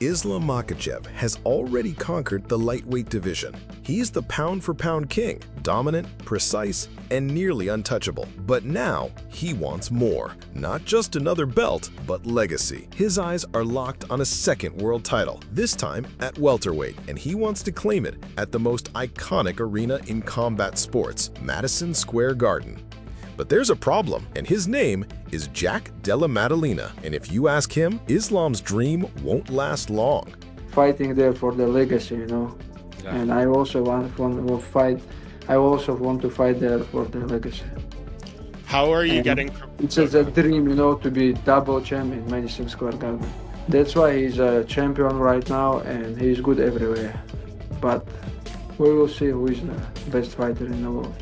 Islam Makhachev has already conquered the lightweight division. He's the pound-for-pound king, dominant, precise, and nearly untouchable. But now, he wants more. Not just another belt, but legacy. His eyes are locked on a second world title, this time at welterweight, and he wants to claim it at the most iconic arena in combat sports, Madison Square Garden. But there's a problem, and his name is Jack Della Maddalena. And if you ask him, Islam's dream won't last long. Fighting there for the legacy, Yeah. And I also want to fight. I also want to fight there for the legacy. How are you And getting? It's a dream, to be double champion in Madison Square Garden. That's why he's a champion right now, and he's good everywhere. But we will see who is the best fighter in the world.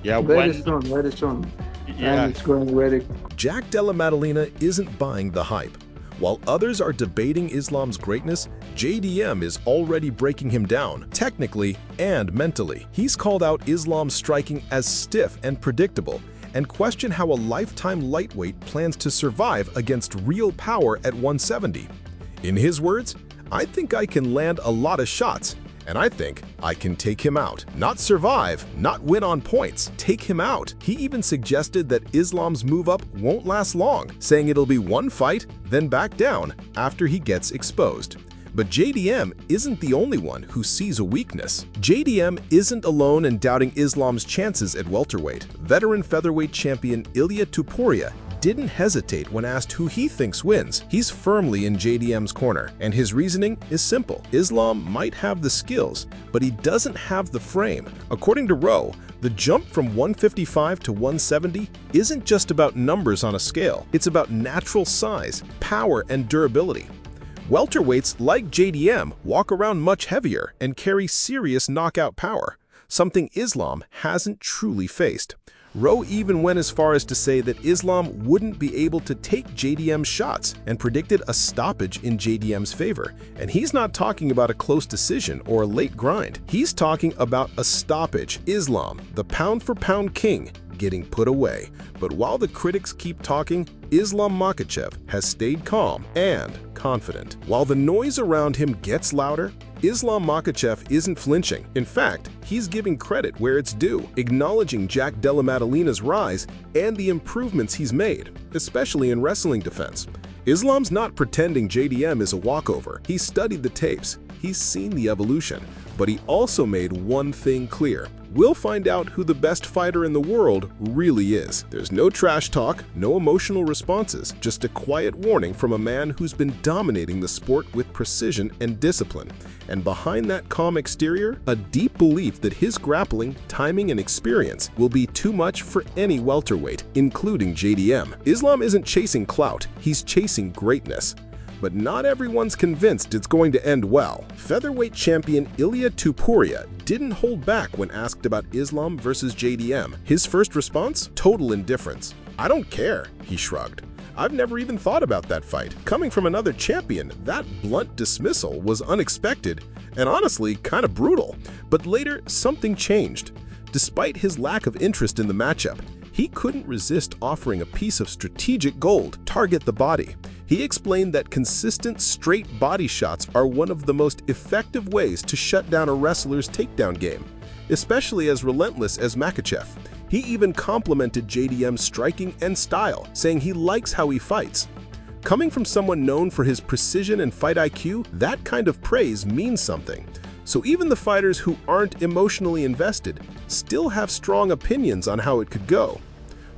Yeah, Very soon. Yeah. And it's going very. Jack Della Maddalena isn't buying the hype. While others are debating Islam's greatness, JDM is already breaking him down, technically and mentally. He's called out Islam's striking as stiff and predictable, and questioned how a lifetime lightweight plans to survive against real power at 170. In his words, "I think I can land a lot of shots, and I think I can take him out. Not survive, not win on points, take him out." He even suggested that Islam's move up won't last long, saying it'll be one fight, then back down after he gets exposed. But JDM isn't the only one who sees a weakness. JDM isn't alone in doubting Islam's chances at welterweight. Veteran featherweight champion Ilia Topuria didn't hesitate when asked who he thinks wins. He's firmly in JDM's corner, and his reasoning is simple. Islam might have the skills, but he doesn't have the frame. According to Rowe, the jump from 155 to 170 isn't just about numbers on a scale. It's about natural size, power, and durability. Welterweights like JDM walk around much heavier and carry serious knockout power, something Islam hasn't truly faced. Rowe even went as far as to say that Islam wouldn't be able to take JDM's shots and predicted a stoppage in JDM's favor. And he's not talking about a close decision or a late grind. He's talking about a stoppage. Islam, the pound-for-pound king, getting put away. But while the critics keep talking, Islam Makhachev has stayed calm and confident. While the noise around him gets louder, Islam Makhachev isn't flinching. In fact, he's giving credit where it's due, acknowledging Jack Della Maddalena's rise and the improvements he's made, especially in wrestling defense. Islam's not pretending JDM is a walkover. He's studied the tapes, he's seen the evolution, but he also made one thing clear. We'll find out who the best fighter in the world really is. There's no trash talk, no emotional responses, just a quiet warning from a man who's been dominating the sport with precision and discipline. And behind that calm exterior, a deep belief that his grappling, timing, and experience will be too much for any welterweight, including JDM. Islam isn't chasing clout, he's chasing greatness. But not everyone's convinced it's going to end well. Featherweight champion Ilia Topuria didn't hold back when asked about Islam versus JDM. His first response? Total indifference. "I don't care," he shrugged. "I've never even thought about that fight." Coming from another champion, that blunt dismissal was unexpected and honestly kind of brutal. But later, something changed. Despite his lack of interest in the matchup, he couldn't resist offering a piece of strategic gold: target the body. He explained that consistent, straight body shots are one of the most effective ways to shut down a wrestler's takedown game, especially as relentless as Makhachev. He even complimented JDM's striking and style, saying he likes how he fights. Coming from someone known for his precision and fight IQ, that kind of praise means something. So even the fighters who aren't emotionally invested still have strong opinions on how it could go.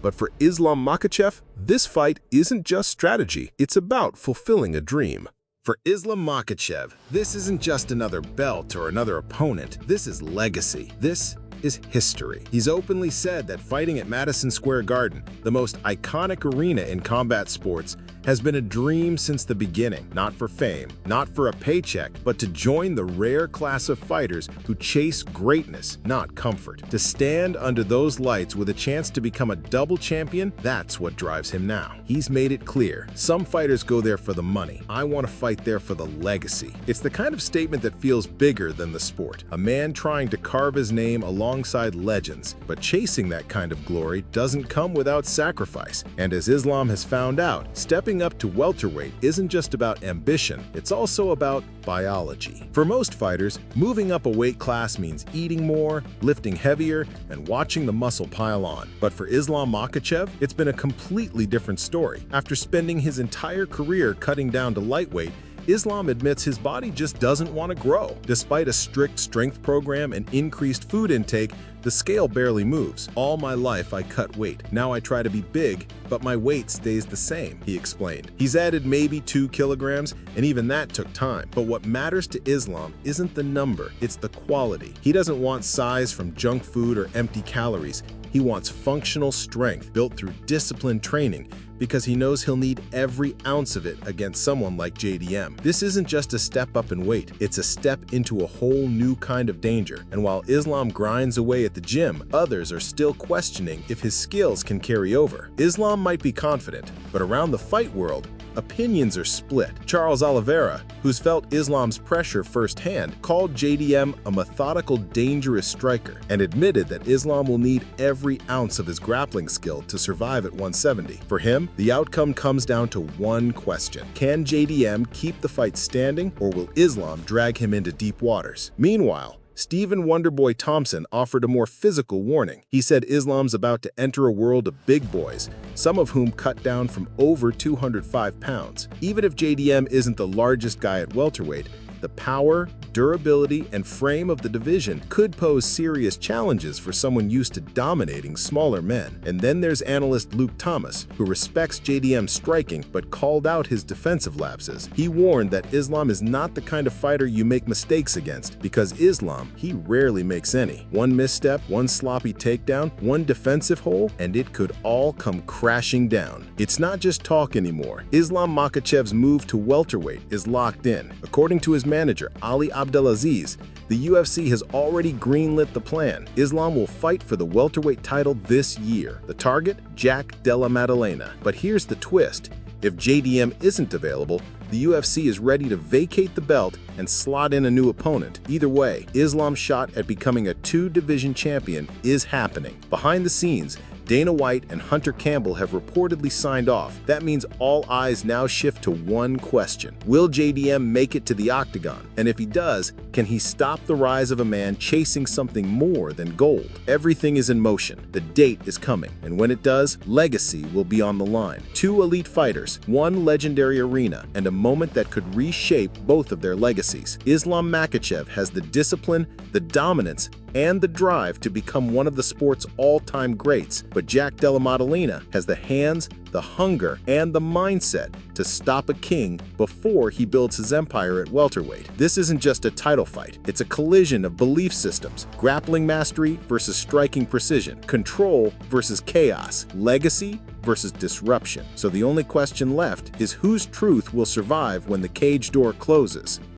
But for Islam Makhachev, this fight isn't just strategy, it's about fulfilling a dream. For Islam Makhachev, this isn't just another belt or another opponent, this is legacy. This is history. He's openly said that fighting at Madison Square Garden, the most iconic arena in combat sports, has been a dream since the beginning, not for fame, not for a paycheck, but to join the rare class of fighters who chase greatness, not comfort. To stand under those lights with a chance to become a double champion, that's what drives him now. He's made it clear. Some fighters go there for the money. I want to fight there for the legacy. It's the kind of statement that feels bigger than the sport. A man trying to carve his name alongside legends. But chasing that kind of glory doesn't come without sacrifice. And as Islam has found out, stepping stepping up to welterweight isn't just about ambition, it's also about biology. For most fighters, moving up a weight class means eating more, lifting heavier, and watching the muscle pile on. But for Islam Makhachev, it's been a completely different story. After spending his entire career cutting down to lightweight, Islam admits his body just doesn't want to grow. Despite a strict strength program and increased food intake, the scale barely moves. All my life I cut weight. Now I try to be big, but my weight stays the same, he explained. He's added maybe 2 kilograms, and even that took time. But what matters to Islam isn't the number, it's the quality. He doesn't want size from junk food or empty calories. He wants functional strength built through disciplined training, because he knows he'll need every ounce of it against someone like JDM. This isn't just a step up in weight, it's a step into a whole new kind of danger. And while Islam grinds away at the gym, others are still questioning if his skills can carry over. Islam might be confident, but around the fight world, opinions are split. Charles Oliveira, who's felt Islam's pressure firsthand, called JDM a methodical, dangerous striker and admitted that Islam will need every ounce of his grappling skill to survive at 170. For him, the outcome comes down to one question. Can JDM keep the fight standing, or will Islam drag him into deep waters? Meanwhile, Stephen Wonderboy Thompson offered a more physical warning. He said Islam's about to enter a world of big boys, some of whom cut down from over 205 pounds. Even if JDM isn't the largest guy at welterweight, the power, durability, and frame of the division could pose serious challenges for someone used to dominating smaller men. And then there's analyst Luke Thomas, who respects JDM's striking but called out his defensive lapses. He warned that Islam is not the kind of fighter you make mistakes against, because Islam, he rarely makes any. One misstep, one sloppy takedown, one defensive hole, and it could all come crashing down. It's not just talk anymore. Islam Makhachev's move to welterweight is locked in. According to his manager, Ali Abdelaziz, the UFC has already greenlit the plan. Islam will fight for the welterweight title this year. The target? Jack Della Maddalena. But here's the twist. If JDM isn't available, the UFC is ready to vacate the belt and slot in a new opponent. Either way, Islam's shot at becoming a 2-division champion is happening. Behind the scenes, Dana White and Hunter Campbell have reportedly signed off. That means all eyes now shift to one question. Will JDM make it to the octagon? And if he does, can he stop the rise of a man chasing something more than gold? Everything is in motion. The date is coming. And when it does, legacy will be on the line. 2 elite fighters, 1 legendary arena, and a moment that could reshape both of their legacies. Islam Makhachev has the discipline, the dominance, and the drive to become one of the sport's all-time greats. But Jack Della Maddalena has the hands, the hunger, and the mindset to stop a king before he builds his empire at welterweight. This isn't just a title fight. It's a collision of belief systems, grappling mastery versus striking precision, control versus chaos, legacy versus disruption. So the only question left is whose truth will survive when the cage door closes.